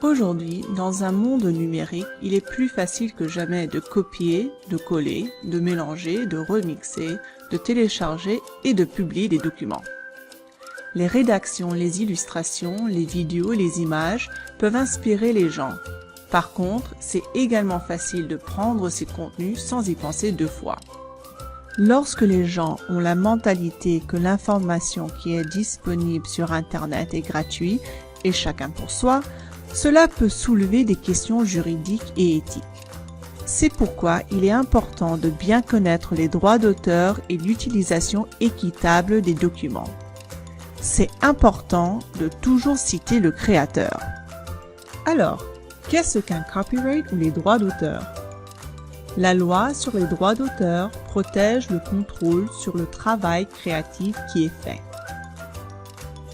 Aujourd'hui, dans un monde numérique, il est plus facile que jamais de copier, de coller, de mélanger, de remixer, de télécharger et de publier des documents. Les rédactions, les illustrations, les vidéos, les images peuvent inspirer les gens. Par contre, c'est également facile de prendre ces contenus sans y penser deux fois. Lorsque les gens ont la mentalité que l'information qui est disponible sur Internet est gratuite et chacun pour soi, cela peut soulever des questions juridiques et éthiques. C'est pourquoi il est important de bien connaître les droits d'auteur et l'utilisation équitable des documents. C'est important de toujours citer le créateur. Alors, qu'est-ce qu'un copyright ou les droits d'auteur? La loi sur les droits d'auteur protège le contrôle sur le travail créatif qui est fait.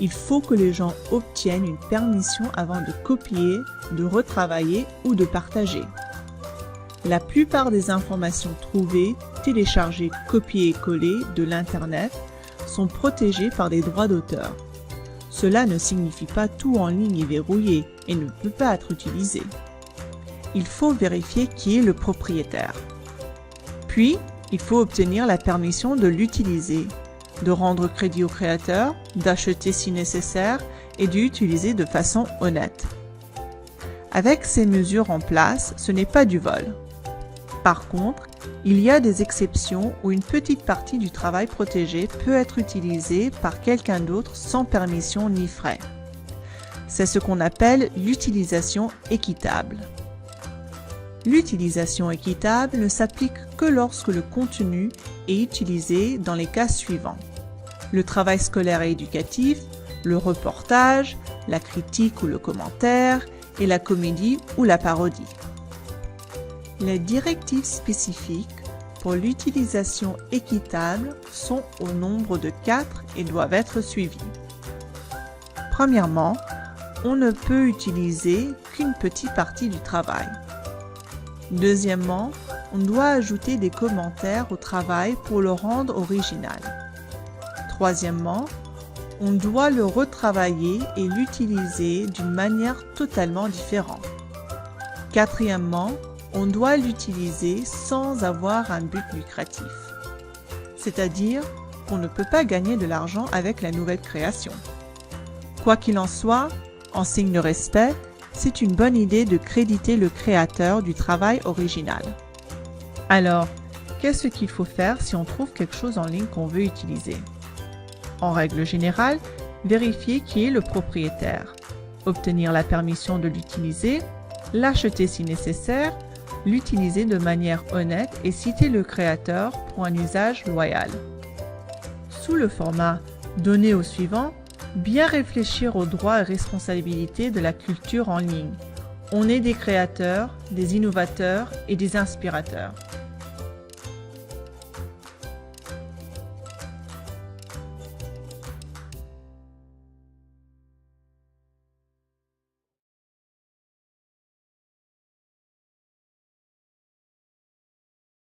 Il faut que les gens obtiennent une permission avant de copier, de retravailler ou de partager. La plupart des informations trouvées, téléchargées, copiées et collées de l'Internet sont protégées par des droits d'auteur. Cela ne signifie pas tout en ligne est verrouillé et ne peut pas être utilisé. Il faut vérifier qui est le propriétaire. Puis, il faut obtenir la permission de l'utiliser, de rendre crédit au créateur, d'acheter si nécessaire et d'utiliser de façon honnête. Avec ces mesures en place, ce n'est pas du vol. Par contre, il y a des exceptions où une petite partie du travail protégé peut être utilisée par quelqu'un d'autre sans permission ni frais. C'est ce qu'on appelle l'utilisation équitable. L'utilisation équitable ne s'applique que lorsque le contenu est utilisé dans les cas suivants: le travail scolaire et éducatif, le reportage, la critique ou le commentaire, et la comédie ou la parodie. Les directives spécifiques pour l'utilisation équitable sont au nombre de 4 et doivent être suivies. Premièrement, on ne peut utiliser qu'une petite partie du travail. Deuxièmement, on doit ajouter des commentaires au travail pour le rendre original. Troisièmement, on doit le retravailler et l'utiliser d'une manière totalement différente. Quatrièmement, on doit l'utiliser sans avoir un but lucratif. C'est-à-dire qu'on ne peut pas gagner de l'argent avec la nouvelle création. Quoi qu'il en soit, en signe de respect, c'est une bonne idée de créditer le créateur du travail original. Alors, qu'est-ce qu'il faut faire si on trouve quelque chose en ligne qu'on veut utiliser? En règle générale, vérifier qui est le propriétaire, obtenir la permission de l'utiliser, l'acheter si nécessaire, l'utiliser de manière honnête et citer le créateur pour un usage loyal. Sous le format « Donner au suivant », bien réfléchir aux droits et responsabilités de la culture en ligne. On est des créateurs, des innovateurs et des inspirateurs.